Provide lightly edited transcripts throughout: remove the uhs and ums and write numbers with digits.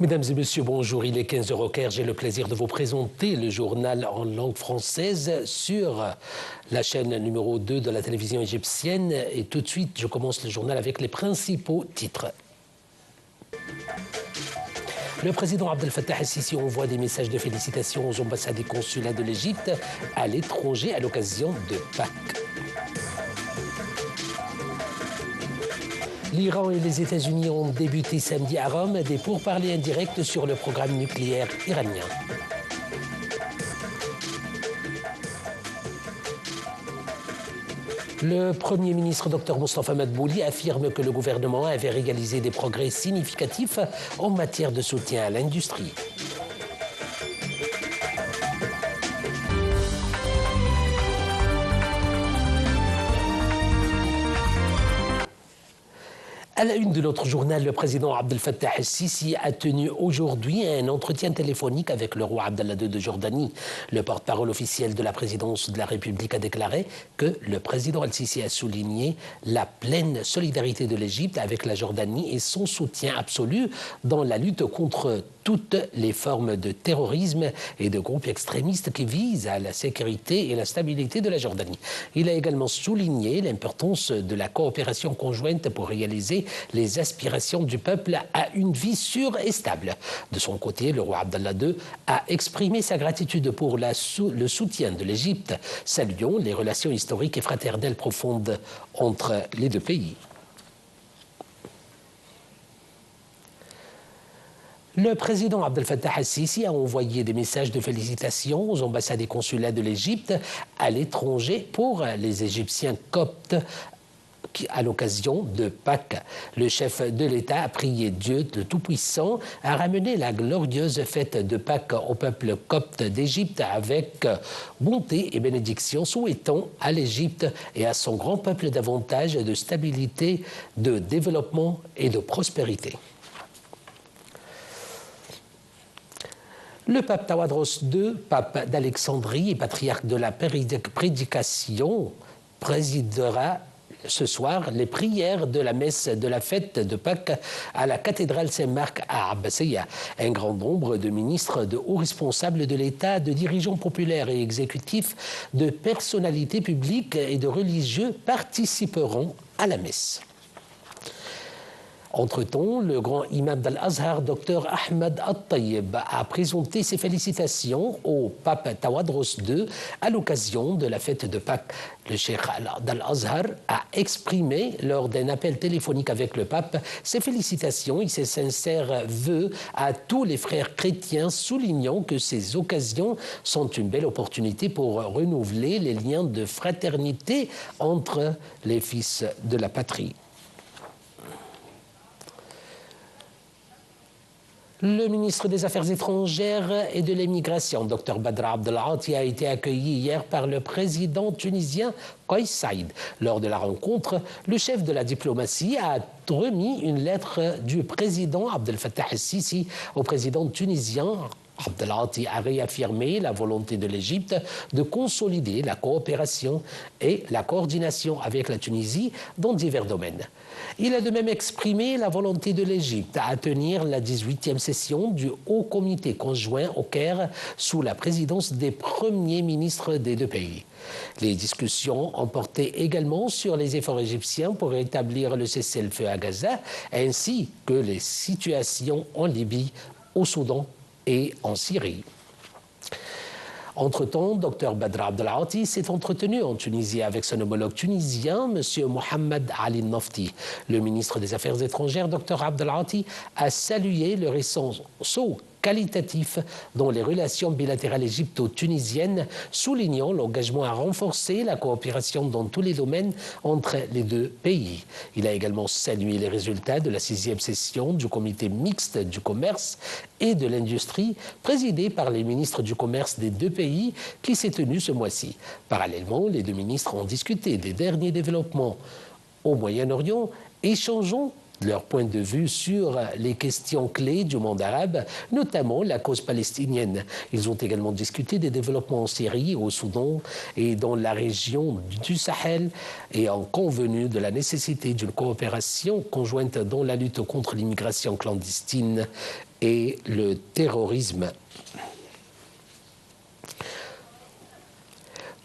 Mesdames et messieurs, bonjour. Il est 15h au Caire. J'ai le plaisir de vous présenter le journal en langue française sur la chaîne numéro 2 de la télévision égyptienne. Et tout de suite, je commence le journal avec les principaux titres. Le président Abdel Fattah el-Sisi envoie des messages de félicitations aux ambassades et consulats de l'Égypte à l'étranger à l'occasion de Pâques. L'Iran et les États-Unis ont débuté samedi à Rome des pourparlers indirects sur le programme nucléaire iranien. Le Premier ministre Dr Moustapha Madbouli affirme que le gouvernement avait réalisé des progrès significatifs en matière de soutien à l'industrie. À la une de notre journal, le président Abdel Fattah el-Sisi a tenu aujourd'hui un entretien téléphonique avec le roi Abdallah II de Jordanie. Le porte-parole officiel de la présidence de la République a déclaré que le président el-Sisi a souligné la pleine solidarité de l'Égypte avec la Jordanie et son soutien absolu dans la lutte contre toutes les formes de terrorisme et de groupes extrémistes qui visent à la sécurité et la stabilité de la Jordanie. Il a également souligné l'importance de la coopération conjointe pour réaliser les aspirations du peuple à une vie sûre et stable. De son côté, le roi Abdallah II a exprimé sa gratitude pour le soutien de l'Égypte, saluant les relations historiques et fraternelles profondes entre les deux pays. Le président Abdel Fattah el-Sisi a envoyé des messages de félicitations aux ambassades et consulats de l'Égypte à l'étranger pour les Égyptiens coptes à l'occasion de Pâques. Le chef de l'État a prié Dieu le Tout-Puissant à ramener la glorieuse fête de Pâques au peuple copte d'Égypte avec bonté et bénédiction, souhaitant à l'Égypte et à son grand peuple davantage de stabilité, de développement et de prospérité. Le pape Tawadros II, pape d'Alexandrie et patriarche de la prédication, présidera ce soir les prières de la messe de la fête de Pâques à la cathédrale Saint-Marc à Abbassia. Un grand nombre de ministres, de hauts responsables de l'État, de dirigeants populaires et exécutifs, de personnalités publiques et de religieux participeront à la messe. Entre-temps, le grand imam d'Al-Azhar, Dr Ahmed At-Tayyib, a présenté ses félicitations au pape Tawadros II à l'occasion de la fête de Pâques. Le cheikh d'Al-Azhar a exprimé lors d'un appel téléphonique avec le pape ses félicitations et ses sincères vœux à tous les frères chrétiens, soulignant que ces occasions sont une belle opportunité pour renouveler les liens de fraternité entre les fils de la patrie. Le ministre des Affaires étrangères et de l'immigration, Dr Badr Abdelghati, a été accueilli hier par le président tunisien Kais Saïd. Lors de la rencontre, le chef de la diplomatie a remis une lettre du président Abdel Fattah el-Sisi au président tunisien. Abdelghati a réaffirmé la volonté de l'Égypte de consolider la coopération et la coordination avec la Tunisie dans divers domaines. Il a de même exprimé la volonté de l'Égypte à tenir la 18e session du Haut Comité conjoint au Caire sous la présidence des premiers ministres des deux pays. Les discussions ont porté également sur les efforts égyptiens pour rétablir le cessez-le-feu à Gaza, ainsi que les situations en Libye, au Soudan et en Syrie. Entre-temps, Dr Badr Abdelghati s'est entretenu en Tunisie avec son homologue tunisien, M. Mohamed Ali Nafti. Le ministre des Affaires étrangères, Dr Abdelghati, a salué le récent saut qualitatif dans les relations bilatérales égypto-tunisiennes, soulignant l'engagement à renforcer la coopération dans tous les domaines entre les deux pays. Il a également salué les résultats de la 6e session du comité mixte du commerce et de l'industrie, présidé par les ministres du commerce des deux pays, qui s'est tenue ce mois-ci. Parallèlement, les deux ministres ont discuté des derniers développements au Moyen-Orient, échangeant leur point de vue sur les questions clés du monde arabe, notamment la cause palestinienne. Ils ont également discuté des développements en Syrie, au Soudan et dans la région du Sahel et ont convenu de la nécessité d'une coopération conjointe dans la lutte contre l'immigration clandestine et le terrorisme.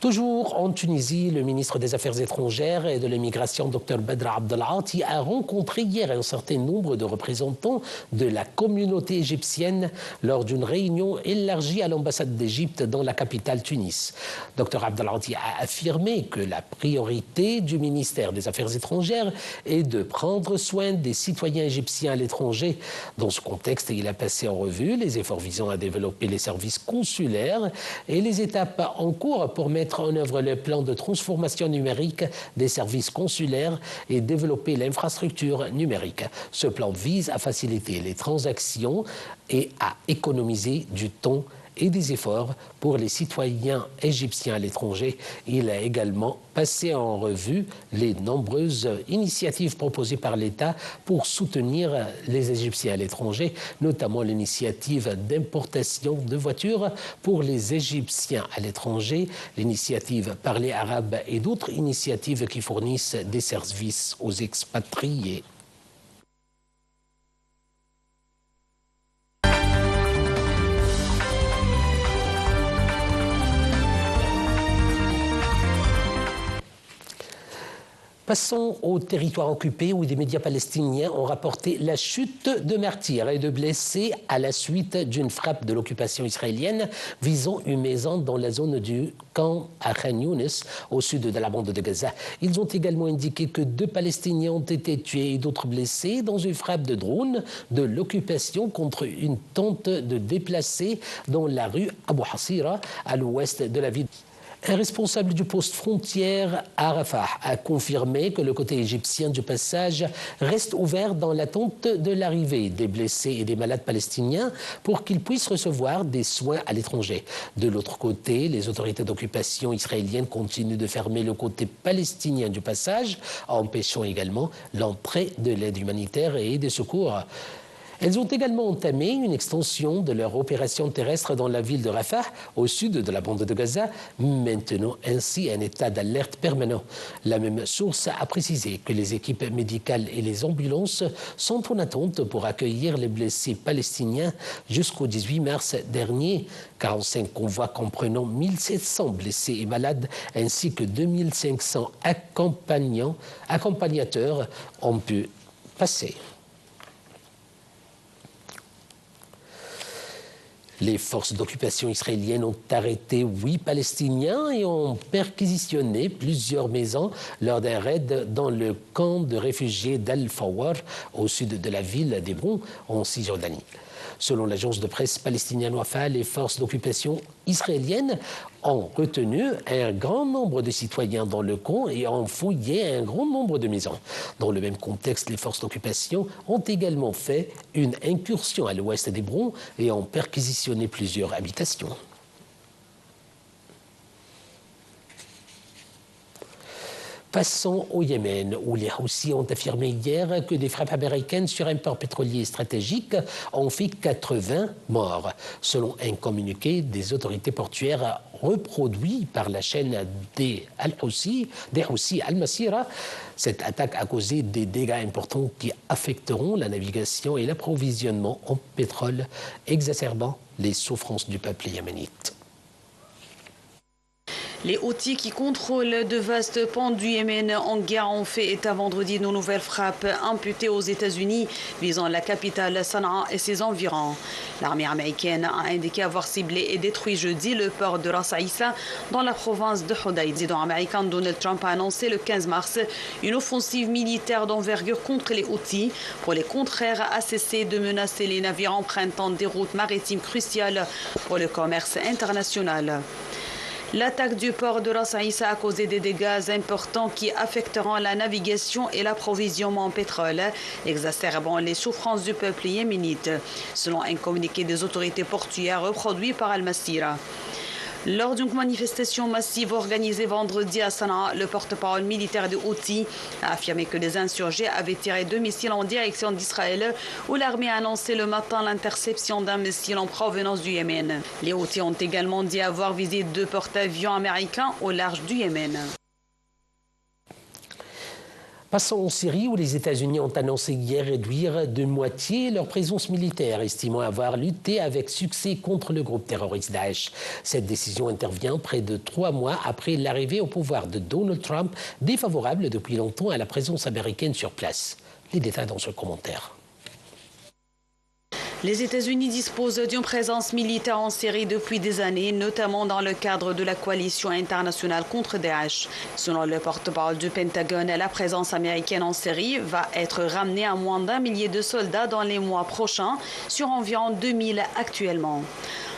Toujours en Tunisie, le ministre des Affaires étrangères et de l'immigration, Dr Badr Abdelati, a rencontré hier un certain nombre de représentants de la communauté égyptienne lors d'une réunion élargie à l'ambassade d'Égypte dans la capitale Tunis. Dr Abdelati a affirmé que la priorité du ministère des Affaires étrangères est de prendre soin des citoyens égyptiens à l'étranger. Dans ce contexte, il a passé en revue les efforts visant à développer les services consulaires et les étapes en cours pour mettre en œuvre le plan de transformation numérique des services consulaires et développer l'infrastructure numérique. Ce plan vise à faciliter les transactions et à économiser du temps et des efforts pour les citoyens égyptiens à l'étranger. Il a également passé en revue les nombreuses initiatives proposées par l'État pour soutenir les Égyptiens à l'étranger, notamment l'initiative d'importation de voitures pour les Égyptiens à l'étranger, l'initiative Parler arabe et d'autres initiatives qui fournissent des services aux expatriés. Passons au territoire occupé où des médias palestiniens ont rapporté la chute de martyrs et de blessés à la suite d'une frappe de l'occupation israélienne visant une maison dans la zone du camp à Khan Younis, au sud de la bande de Gaza. Ils ont également indiqué que 2 Palestiniens ont été tués et d'autres blessés dans une frappe de drone de l'occupation contre une tente de déplacés dans la rue Abu Hasira, à l'ouest de la ville. Un responsable du poste frontière à Rafah a confirmé que le côté égyptien du passage reste ouvert dans l'attente de l'arrivée des blessés et des malades palestiniens pour qu'ils puissent recevoir des soins à l'étranger. De l'autre côté, les autorités d'occupation israéliennes continuent de fermer le côté palestinien du passage, empêchant également l'entrée de l'aide humanitaire et des secours. Elles ont également entamé une extension de leur opération terrestre dans la ville de Rafah, au sud de la bande de Gaza, maintenant ainsi un état d'alerte permanent. La même source a précisé que les équipes médicales et les ambulances sont en attente pour accueillir les blessés palestiniens jusqu'au 18 mars dernier. 45 convois comprenant 1700 blessés et malades ainsi que 2500 accompagnateurs ont pu passer. Les forces d'occupation israéliennes ont arrêté 8 Palestiniens et ont perquisitionné plusieurs maisons lors d'un raid dans le camp de réfugiés d'Al-Fawar, au sud de la ville d'Hébron, en Cisjordanie. Selon l'agence de presse palestinienne Wafa, les forces d'occupation israéliennes ont retenu un grand nombre de citoyens dans le camp et ont fouillé un grand nombre de maisons. Dans le même contexte, les forces d'occupation ont également fait une incursion à l'ouest d'Hébron et ont perquisitionné plusieurs habitations. Passons au Yémen, où les Houthis ont affirmé hier que des frappes américaines sur un port pétrolier stratégique ont fait 80 morts. Selon un communiqué des autorités portuaires reproduit par la chaîne des Houthis Al-Masira, cette attaque a causé des dégâts importants qui affecteront la navigation et l'approvisionnement en pétrole, exacerbant les souffrances du peuple yéménite. Les Houthis qui contrôlent de vastes pans du Yémen en guerre ont fait état vendredi de nouvelles frappes imputées aux États-Unis visant la capitale Sanaa et ses environs. L'armée américaine a indiqué avoir ciblé et détruit jeudi le port de Ras Issa dans la province de Hodeïda. Le président américain Donald Trump a annoncé le 15 mars une offensive militaire d'envergure contre les Houthis pour les contraire à cesser de menacer les navires empruntant des routes maritimes cruciales pour le commerce international. L'attaque du port de Ras Issa a causé des dégâts importants qui affecteront la navigation et l'approvisionnement en pétrole, exacerbant les souffrances du peuple yéménite, selon un communiqué des autorités portuaires reproduit par Al-Masira. Lors d'une manifestation massive organisée vendredi à Sanaa, le porte-parole militaire des Houthis a affirmé que les insurgés avaient tiré 2 missiles en direction d'Israël, où l'armée a annoncé le matin l'interception d'un missile en provenance du Yémen. Les Houthis ont également dit avoir visé 2 porte-avions américains au large du Yémen. Passons en Syrie, où les États-Unis ont annoncé hier réduire de moitié leur présence militaire, estimant avoir lutté avec succès contre le groupe terroriste Daesh. Cette décision intervient près de 3 mois après l'arrivée au pouvoir de Donald Trump, défavorable depuis longtemps à la présence américaine sur place. Les détails dans ce commentaire. Les États-Unis disposent d'une présence militaire en Syrie depuis des années, notamment dans le cadre de la coalition internationale contre Daesh. Selon le porte-parole du Pentagone, la présence américaine en Syrie va être ramenée à moins d'1 millier de soldats dans les mois prochains, sur environ 2000 actuellement.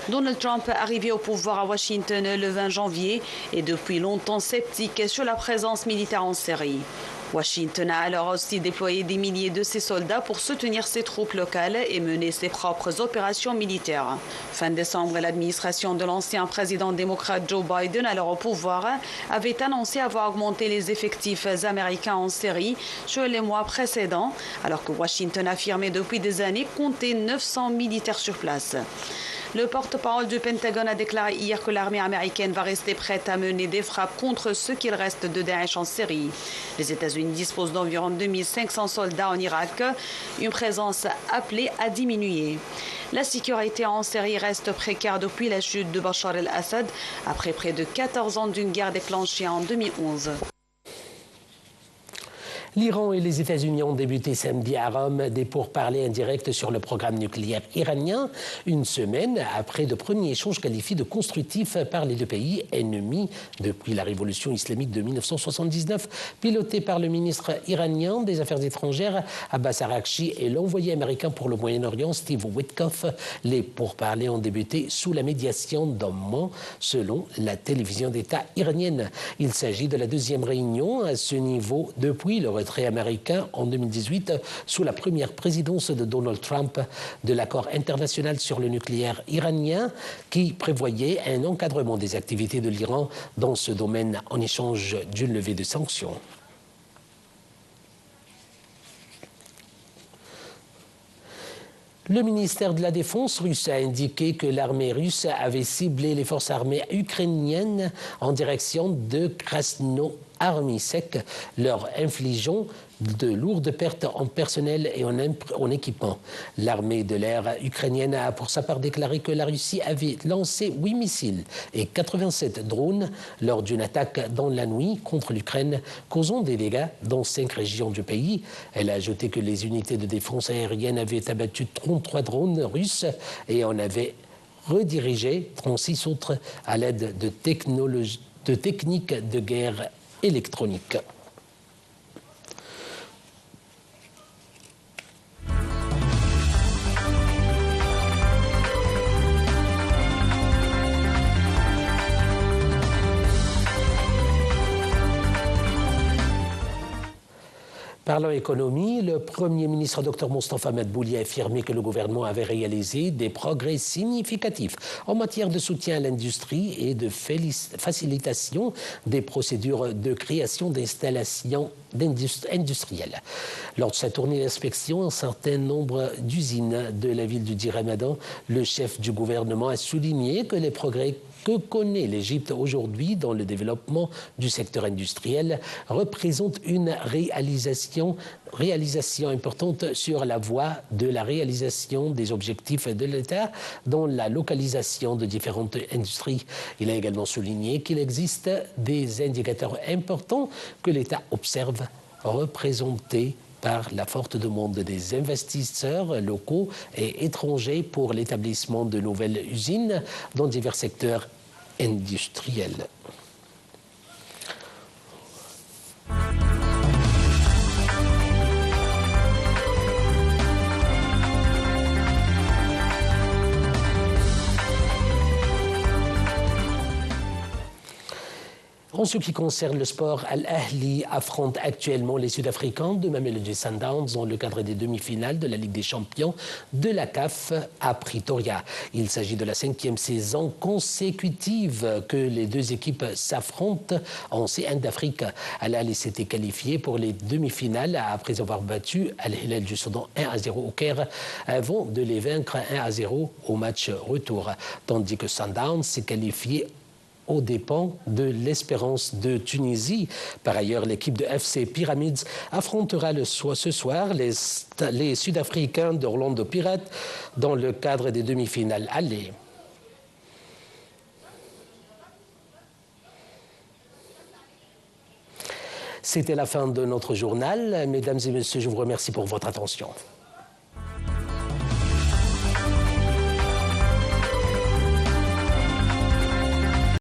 Donald Trump, arrivé au pouvoir à Washington le 20 janvier, est depuis longtemps sceptique sur la présence militaire en Syrie. Washington a alors aussi déployé des milliers de ses soldats pour soutenir ses troupes locales et mener ses propres opérations militaires. Fin décembre, l'administration de l'ancien président démocrate Joe Biden, alors au pouvoir, avait annoncé avoir augmenté les effectifs américains en Syrie sur les mois précédents, alors que Washington affirmait depuis des années compter 900 militaires sur place. Le porte-parole du Pentagone a déclaré hier que l'armée américaine va rester prête à mener des frappes contre ce qu'il reste de Daesh en Syrie. Les États-Unis disposent d'environ 2500 soldats en Irak, une présence appelée à diminuer. La sécurité en Syrie reste précaire depuis la chute de Bachar el-Assad, après près de 14 ans d'une guerre déclenchée en 2011. L'Iran et les États-Unis ont débuté samedi à Rome des pourparlers indirects sur le programme nucléaire iranien, une semaine après de premiers échanges qualifiés de constructifs par les deux pays ennemis depuis la révolution islamique de 1979, piloté par le ministre iranien des Affaires étrangères Abbas Araghchi et l'envoyé américain pour le Moyen-Orient Steve Witkoff. Les pourparlers ont débuté sous la médiation d'Oman, selon la télévision d'État iranienne. Il s'agit de la deuxième réunion à ce niveau depuis le retrait américain en 2018 sous la première présidence de Donald Trump de l'accord international sur le nucléaire iranien qui prévoyait un encadrement des activités de l'Iran dans ce domaine en échange d'une levée de sanctions. Le ministère de la Défense russe a indiqué que l'armée russe avait ciblé les forces armées ukrainiennes en direction de Krasnoarmysk, leur infligeant de lourdes pertes en personnel et en équipement. L'armée de l'air ukrainienne a pour sa part déclaré que la Russie avait lancé 8 missiles et 87 drones lors d'une attaque dans la nuit contre l'Ukraine, causant des dégâts dans 5 régions du pays. Elle a ajouté que les unités de défense aérienne avaient abattu 33 drones russes et en avaient redirigé 36 autres à l'aide de techniques de guerre électronique. Parlant économie, le Premier ministre Dr Mostafa Madbouli a affirmé que le gouvernement avait réalisé des progrès significatifs en matière de soutien à l'industrie et de facilitation des procédures de création d'installations industrielles. Lors de sa tournée d'inspection, un certain nombre d'usines de la ville du Ramadan, le chef du gouvernement a souligné que les progrès que connaît l'Égypte aujourd'hui dans le développement du secteur industriel représente une réalisation importante sur la voie de la réalisation des objectifs de l'État dans la localisation de différentes industries. Il a également souligné qu'il existe des indicateurs importants que l'État observe représentés par la forte demande des investisseurs locaux et étrangers pour l'établissement de nouvelles usines dans divers secteurs industriels. En ce qui concerne le sport, Al-Ahli affronte actuellement les Sud-Africains de Mamelodi Sundowns dans le cadre des demi-finales de la Ligue des champions de la CAF à Pretoria. Il s'agit de la 5e saison consécutive que les deux équipes s'affrontent en C1 d'Afrique. Al-Ahli s'était qualifié pour les demi-finales après avoir battu Al-Hilal du Soudan 1-0 au Caire avant de les vaincre 1-0 au match retour. Tandis que Sundowns s'est qualifié aux dépens de l'Espérance de Tunisie. Par ailleurs, l'équipe de FC Pyramids affrontera ce soir les Sud-Africains d'Orlando Pirates dans le cadre des demi-finales aller. C'était la fin de notre journal. Mesdames et messieurs, je vous remercie pour votre attention.